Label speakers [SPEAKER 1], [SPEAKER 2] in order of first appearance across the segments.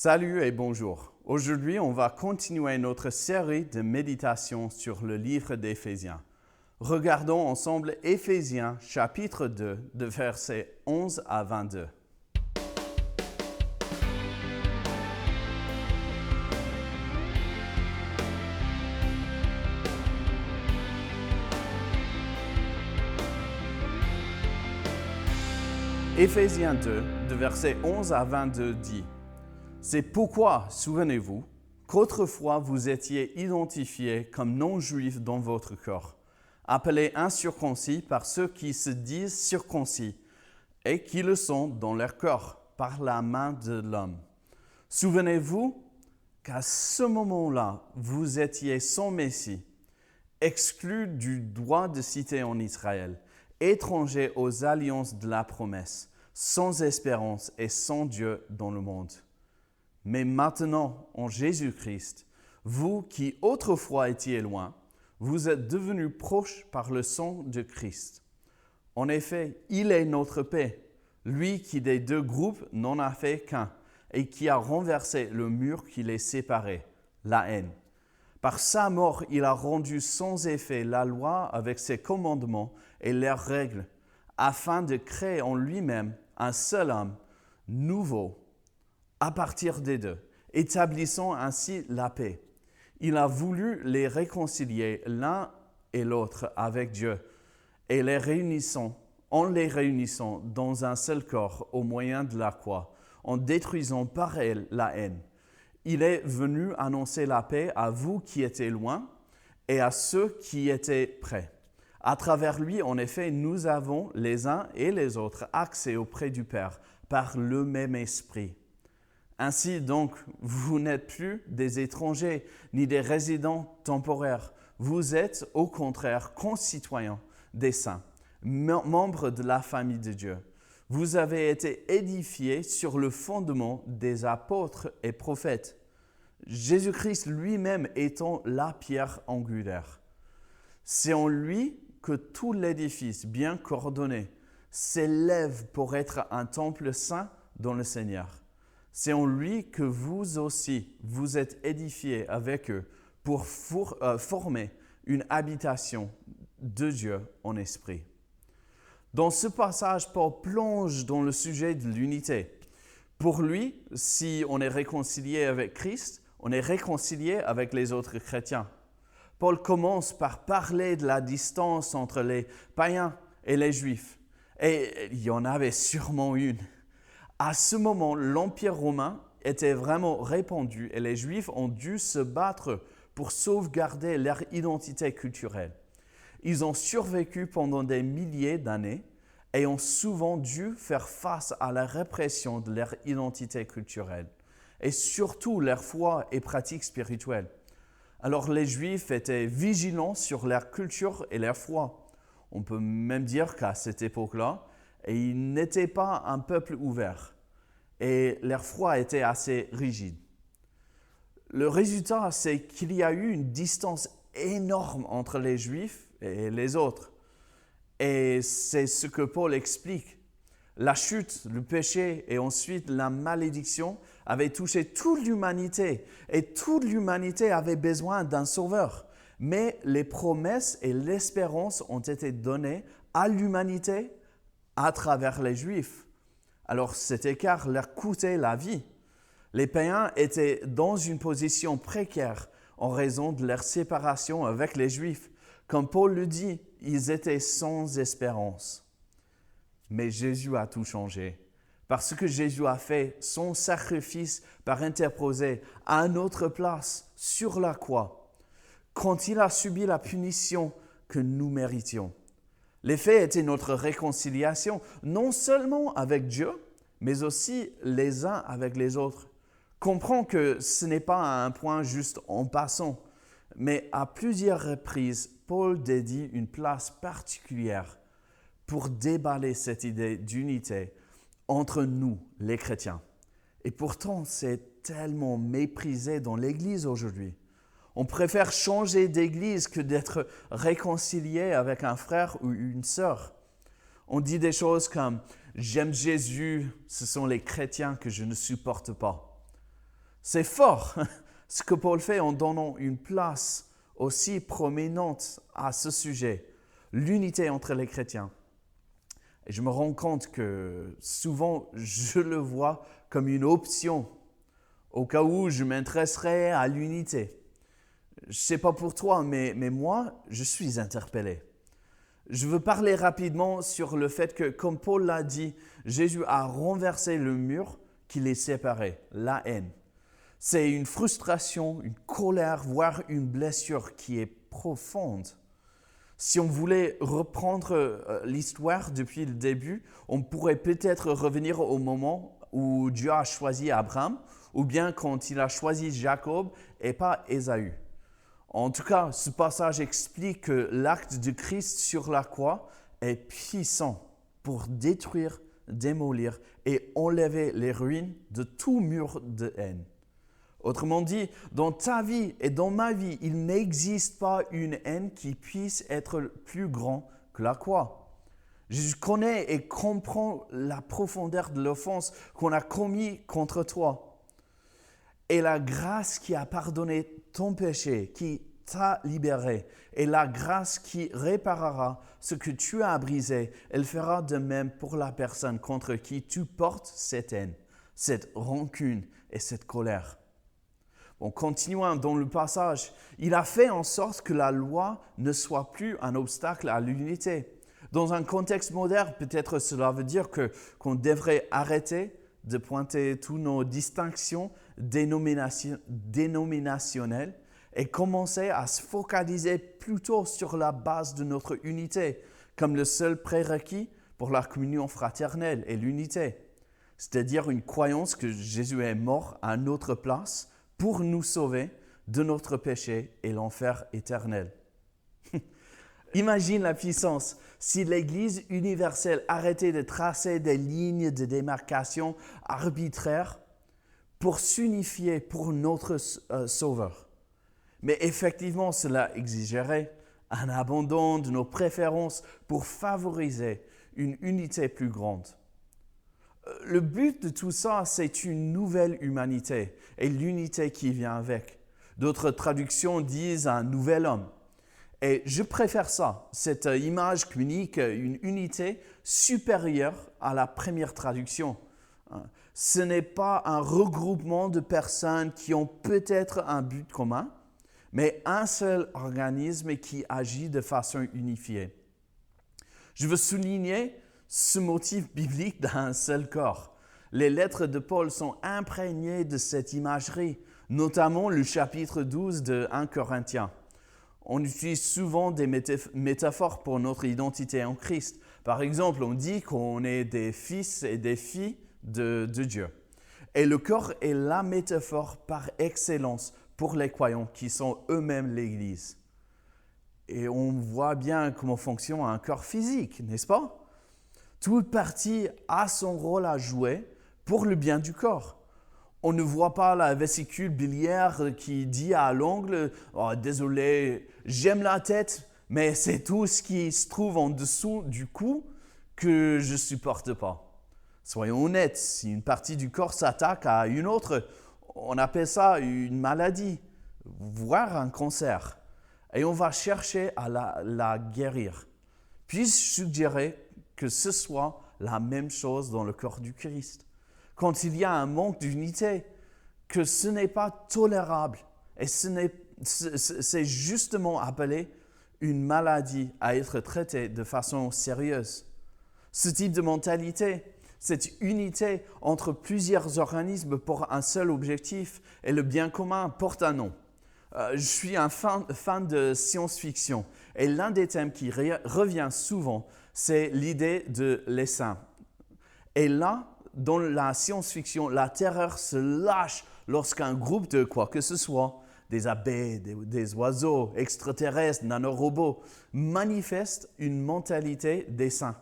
[SPEAKER 1] Salut et bonjour. Aujourd'hui, on va continuer notre série de méditations sur le livre d'Éphésiens. Regardons ensemble Éphésiens chapitre 2, de versets 11 à 22. Éphésiens 2, de versets 11 à 22 dit « C'est pourquoi, souvenez-vous, qu'autrefois vous étiez identifiés comme non-juifs dans votre corps, appelés incirconcis par ceux qui se disent circoncis et qui le sont dans leur corps par la main de l'homme. Souvenez-vous qu'à ce moment-là, vous étiez sans Messie, exclus du droit de cité en Israël, étrangers aux alliances de la promesse, sans espérance et sans Dieu dans le monde. Mais maintenant, en Jésus-Christ, vous qui autrefois étiez loin, vous êtes devenus proches par le sang de Christ. En effet, il est notre paix, lui qui des deux groupes n'en a fait qu'un, et qui a renversé le mur qui les séparait, la haine. Par sa mort, il a rendu sans effet la loi avec ses commandements et leurs règles, afin de créer en lui-même un seul homme nouveau à partir des deux, établissant ainsi la paix. Il a voulu les réconcilier l'un et l'autre avec Dieu et en les réunissant dans un seul corps au moyen de la croix, en détruisant par elle la haine. Il est venu annoncer la paix à vous qui étiez loin et à ceux qui étaient près. À travers lui, en effet, nous avons les uns et les autres accès auprès du Père par le même esprit. Ainsi donc, vous n'êtes plus des étrangers ni des résidents temporaires. Vous êtes au contraire concitoyens des saints, membres de la famille de Dieu. Vous avez été édifiés sur le fondement des apôtres et prophètes, Jésus-Christ lui-même étant la pierre angulaire. C'est en lui que tout l'édifice bien coordonné s'élève pour être un temple saint dans le Seigneur. C'est en lui que vous aussi, vous êtes édifiés avec eux pour former une habitation de Dieu en esprit. Dans ce passage, Paul plonge dans le sujet de l'unité. Pour lui, si on est réconcilié avec Christ, on est réconcilié avec les autres chrétiens. Paul commence par parler de la distance entre les païens et les juifs. Et il y en avait sûrement une. À ce moment, l'Empire romain était vraiment répandu et les Juifs ont dû se battre pour sauvegarder leur identité culturelle. Ils ont survécu pendant des milliers d'années et ont souvent dû faire face à la répression de leur identité culturelle et surtout leur foi et pratiques spirituelles. Alors les Juifs étaient vigilants sur leur culture et leur foi. On peut même dire qu'à cette époque-là, et ils n'étaient pas un peuple ouvert et leur foi était assez rigide. Le résultat, c'est qu'il y a eu une distance énorme entre les Juifs et les autres. Et c'est ce que Paul explique. La chute, le péché et ensuite la malédiction avaient touché toute l'humanité et toute l'humanité avait besoin d'un sauveur. Mais les promesses et l'espérance ont été données à l'humanité à travers les Juifs. Alors cet écart leur coûtait la vie. Les païens étaient dans une position précaire en raison de leur séparation avec les Juifs. Comme Paul le dit, ils étaient sans espérance. Mais Jésus a tout changé. Parce que Jésus a fait son sacrifice par interposer à notre place sur la croix, quand il a subi la punition que nous méritions. L'effet était notre réconciliation, non seulement avec Dieu, mais aussi les uns avec les autres. Comprends que ce n'est pas un point juste en passant, mais à plusieurs reprises, Paul dédie une place particulière pour déballer cette idée d'unité entre nous, les chrétiens. Et pourtant, c'est tellement méprisé dans l'Église aujourd'hui. On préfère changer d'église que d'être réconcilié avec un frère ou une sœur. On dit des choses comme « J'aime Jésus, ce sont les chrétiens que je ne supporte pas ». C'est fort ce que Paul fait en donnant une place aussi proéminente à ce sujet, l'unité entre les chrétiens. Et je me rends compte que souvent, je le vois comme une option, au cas où je m'intéresserais à l'unité. Je ne sais pas pour toi, mais moi, je suis interpellé. Je veux parler rapidement sur le fait que, comme Paul l'a dit, Jésus a renversé le mur qui les séparait, la haine. C'est une frustration, une colère, voire une blessure qui est profonde. Si on voulait reprendre l'histoire depuis le début, on pourrait peut-être revenir au moment où Dieu a choisi Abraham, ou bien quand il a choisi Jacob et pas Ésaü. En tout cas, ce passage explique que l'acte de Christ sur la croix est puissant pour détruire, démolir et enlever les ruines de tout mur de haine. Autrement dit, dans ta vie et dans ma vie, il n'existe pas une haine qui puisse être plus grande que la croix. Jésus connaît et comprend la profondeur de l'offense qu'on a commise contre toi. Et la grâce qui a pardonné ton péché, qui t'a libéré, et la grâce qui réparera ce que tu as brisé, elle fera de même pour la personne contre qui tu portes cette haine, cette rancune et cette colère. Bon, continuons dans le passage. Il a fait en sorte que la loi ne soit plus un obstacle à l'unité. Dans un contexte moderne, peut-être cela veut dire qu'on devrait arrêter de pointer toutes nos distinctions dénominationnelles et commencer à se focaliser plutôt sur la base de notre unité, comme le seul prérequis pour la communion fraternelle et l'unité, c'est-à-dire une croyance que Jésus est mort à notre place pour nous sauver de notre péché et l'enfer éternel. Imagine la puissance si l'Église universelle arrêtait de tracer des lignes de démarcation arbitraires pour s'unifier pour notre Sauveur. Mais effectivement, cela exigerait un abandon de nos préférences pour favoriser une unité plus grande. Le but de tout ça, c'est une nouvelle humanité et l'unité qui vient avec. D'autres traductions disent un nouvel homme. Et je préfère ça, cette image communique une unité supérieure à la première traduction. Ce n'est pas un regroupement de personnes qui ont peut-être un but commun, mais un seul organisme qui agit de façon unifiée. Je veux souligner ce motif biblique d'un seul corps. Les lettres de Paul sont imprégnées de cette imagerie, notamment le chapitre 12 de 1 Corinthiens. On utilise souvent des métaphores pour notre identité en Christ. Par exemple, on dit qu'on est des fils et des filles de Dieu. Et le corps est la métaphore par excellence pour les croyants qui sont eux-mêmes l'Église. Et on voit bien comment fonctionne un corps physique, n'est-ce pas? Toute partie a son rôle à jouer pour le bien du corps. On ne voit pas la vésicule biliaire qui dit à l'ongle « Oh, désolé, j'aime la tête, mais c'est tout ce qui se trouve en dessous du cou que je ne supporte pas. » Soyons honnêtes, si une partie du corps s'attaque à une autre, on appelle ça une maladie, voire un cancer. Et on va chercher à la guérir. Puis-je suggérer que ce soit la même chose dans le corps du Christ? Quand il y a un manque d'unité, que ce n'est pas tolérable et c'est justement appelé une maladie à être traitée de façon sérieuse. Ce type de mentalité, cette unité entre plusieurs organismes pour un seul objectif et le bien commun porte un nom. Je suis un fan de science-fiction et l'un des thèmes qui revient souvent, c'est l'idée de l'essaim. Et là, dans la science-fiction, la terreur se lâche lorsqu'un groupe de quoi que ce soit, des abeilles, des oiseaux, extraterrestres, nanorobots, manifeste une mentalité d'essaim.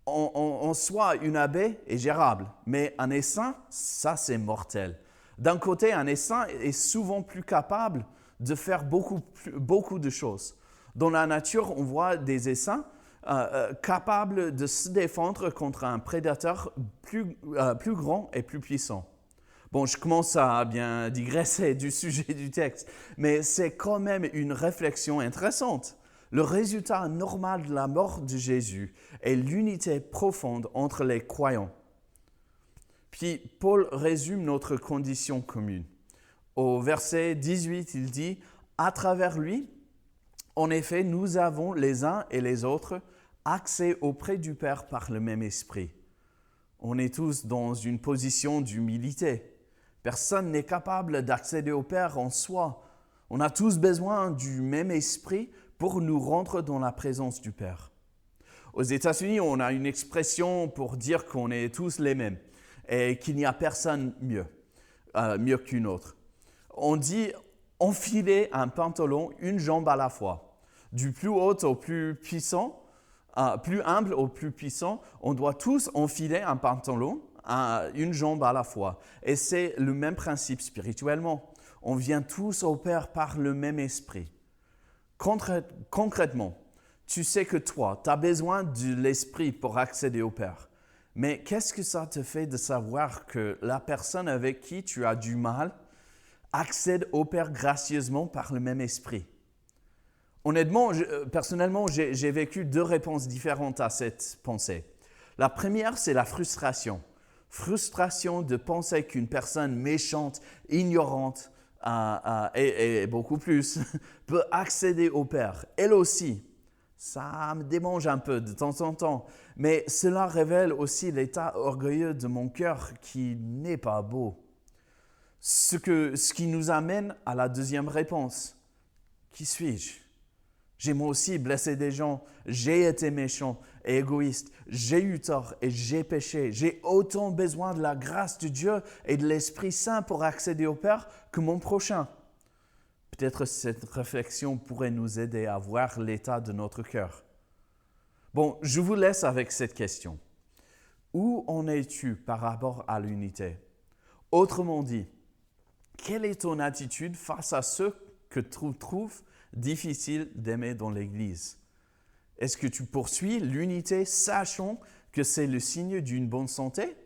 [SPEAKER 1] En soi, une abeille est gérable, mais un essaim, ça c'est mortel. D'un côté, un essaim est souvent plus capable de faire beaucoup de choses. Dans la nature, on voit des essaims capables de se défendre contre un prédateur plus grand et plus puissant. Bon, je commence à bien digresser du sujet du texte, mais c'est quand même une réflexion intéressante. Le résultat normal de la mort de Jésus est l'unité profonde entre les croyants. Puis Paul résume notre condition commune. Au verset 18, il dit « À travers lui, en effet, nous avons les uns et les autres accès auprès du Père par le même esprit. » On est tous dans une position d'humilité. Personne n'est capable d'accéder au Père en soi. On a tous besoin du même esprit pour nous rendre dans la présence du Père. Aux États-Unis, on a une expression pour dire qu'on est tous les mêmes et qu'il n'y a personne mieux qu'une autre. On dit enfiler un pantalon une jambe à la fois. Du plus haut au plus puissant, plus humble au plus puissant, on doit tous enfiler un pantalon, une jambe à la fois. Et c'est le même principe spirituellement. On vient tous au Père par le même esprit. Concrètement, tu sais que toi, tu as besoin de l'esprit pour accéder au Père. Mais qu'est-ce que ça te fait de savoir que la personne avec qui tu as du mal accède au Père gracieusement par le même esprit? Honnêtement, personnellement, j'ai vécu 2 réponses différentes à cette pensée. La première, c'est la frustration. Frustration de penser qu'une personne méchante, ignorante et beaucoup plus peut accéder au Père. Elle aussi, ça me démange un peu de temps en temps, mais cela révèle aussi l'état orgueilleux de mon cœur qui n'est pas beau. Ce qui nous amène à la deuxième réponse. Qui suis-je? J'ai moi aussi blessé des gens, j'ai été méchant et égoïste, j'ai eu tort et j'ai péché. J'ai autant besoin de la grâce de Dieu et de l'Esprit Saint pour accéder au Père que mon prochain. Peut-être cette réflexion pourrait nous aider à voir l'état de notre cœur. Bon, je vous laisse avec cette question. Où en es-tu par rapport à l'unité? Autrement dit, quelle est ton attitude face à ceux que tu trouves difficile d'aimer dans l'Église? Est-ce que tu poursuis l'unité sachant que c'est le signe d'une bonne santé?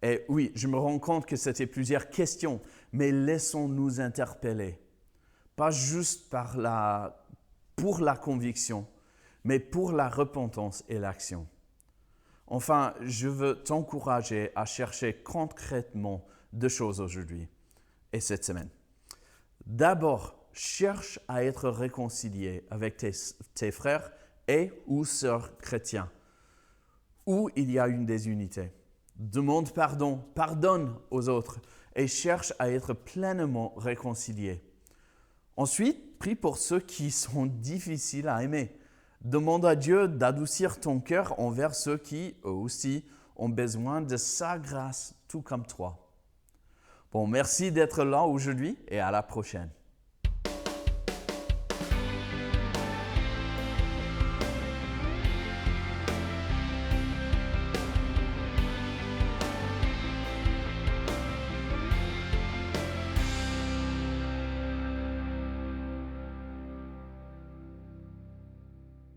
[SPEAKER 1] Et oui, je me rends compte que c'était plusieurs questions, mais laissons-nous interpeller. Pas juste pour la conviction, mais pour la repentance et l'action. Enfin, je veux t'encourager à chercher concrètement 2 choses aujourd'hui et cette semaine. D'abord, cherche à être réconcilié avec tes frères et ou sœurs chrétiens, où il y a une désunité. Demande pardon, pardonne aux autres et cherche à être pleinement réconcilié. Ensuite, prie pour ceux qui sont difficiles à aimer. Demande à Dieu d'adoucir ton cœur envers ceux qui, eux aussi, ont besoin de sa grâce, tout comme toi. Bon, merci d'être là aujourd'hui et à la prochaine.